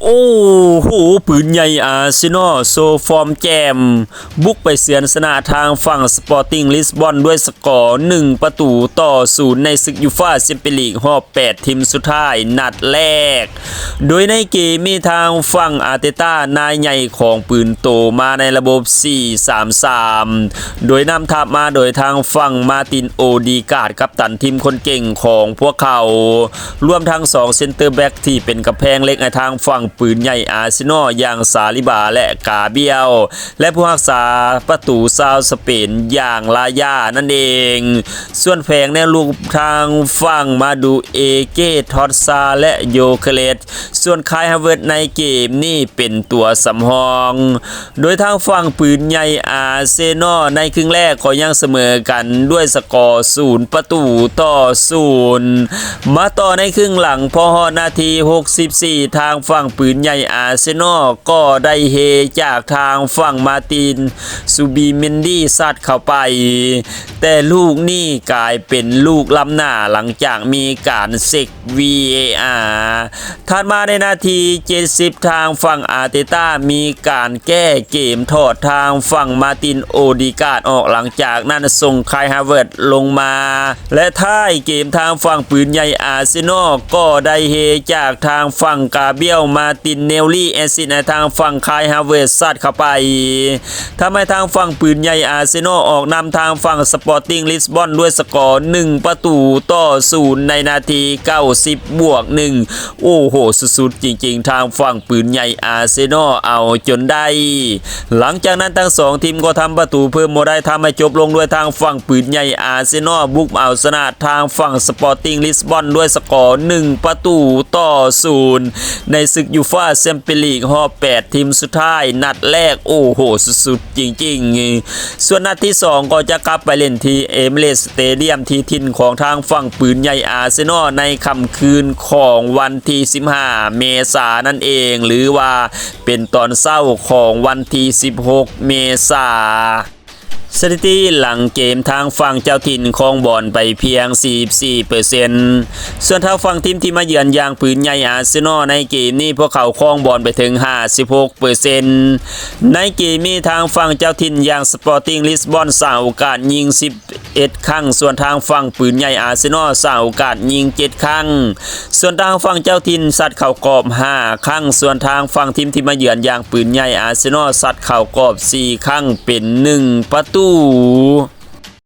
โอ้โหปืนใหญ่อาร์เซนอลโซฟอร์มแจมบุกไปเสือนสนาทางฝั่งสปอร์ติ้งลิสบอนด้วยสกอร์1-0ในศึกยูฟ่าแชมเปี้ยนลีกรอบ8ทีมสุดท้ายนัดแรกโดยในเกมมีทางฝั่งอาร์เตต้านายใหญ่ของปืนโตมาในระบบ 4-3-3 โดยนำทัพมาโดยทางฝั่งมาตินโอดีการ์ดกัปตันทีมคนเก่งของพวกเขารวมทั้ง2เซนเตอร์แบ็กที่เป็นกำแพงเล็กในทางฝั่งปืนใหญ่อาร์เซนอลอย่างซาลิบาและกาเบียวและผู้รักษาประตูชาวสเปนอย่างลายานั่นเองส่วนแผงในลูกทางฝั่งมาดูเอเกทอตซาและโยเคเลตส่วนคายฮาเวิร์ดในเกมนี้เป็นตัวสำรองโดยทางฝั่งปืนใหญ่อาร์เซนอลในครึ่งแรกก็ยังเสมอกันด้วยสกอร์0-0มาต่อในครึ่งหลังพอนาที64ทางฝั่งปืนใหญ่อาร์เซนอลก็ได้เฮจากทางฝั่งมาตินซูบีเมนดี้ซัดเข้าไปแต่ลูกนี้กลายเป็นลูกล้ำหน้าหลังจากมีการเช็ค VAR ถัดมาในนาที70ทางฝั่งอาร์เตต้ามีการแก้เกมถอดทางฝั่งมาตินโอดีการ์ดออกหลังจากนั้นส่งคายฮาเวิร์ดลงมาและท้ายเกมทางฝั่งปืนใหญ่อาร์เซนอลก็ได้เฮจากทางฝั่งกาเบียวมาตินเนลลี่แอซิดในทางฝั่งคายฮาเวิร์ดซัดเข้าไปทำให้ทางฝั่งปืนใหญ่อาร์เซนอลออกนำทางฝั่งสปอร์ติ้งลิสบอนด้วยสกอร์1-0ในนาที90+1โอ้โหสุดๆจริงๆทางฝั่งปืนใหญ่อาร์เซนอลเอาจนได้หลังจากนั้นทั้ง2ทีมก็ทำประตูเพิ่มมาได้ทำให้จบลงด้วยทางฝั่งปืนใหญ่อาร์เซนอลบุกเอาชนะทางฝั่งสปอร์ติ้งลิสบอนด้วยสกอร์1-0ในศึกยูฟ่าแชมเปี้ยนลีกรอบ8ทีมสุดท้ายนัดแรกโอ้โหสุดๆจริงๆส่วนนัดที่2ก็จะกลับไปเล่นที่เอมิเรตส์สเตเดียมที่ถิ่นของทางฝั่งปืนใหญ่อาร์เซนอลในค่ำคืนของวันที่15เมษายนนั่นเองหรือว่าเป็นตอนเช้าของวันที่16เมษายนสถิติหลังเกมทางฝั่งเจ้าถิ่นครองบอลไปเพียง 44% ส่วนทางฝั่งทีมที่มาเยือนอย่างปืนใหญ่อาร์เซนอลในเกมนี้พวกเขาครองบอลไปถึง 56% ในเกมนี้ทางฝั่งเจ้าถิ่นอย่างสปอร์ติ้งลิสบอนสร้างโอกาสยิง11 ครั้งส่วนทางฝั่งปืนใหญ่อาร์เซนอลสร้างโอกาสยิง7 ครั้งส่วนทางฝั่งเจ้าถิ่นสัตว์เข่ากรอบ5 ครั้งส่วนทางฝั่งทีมที่มาเยือนอย่างปืนใหญ่อาร์เซนอลสัตว์เข่ากรอบ4 ครั้งเป็น1 ประตู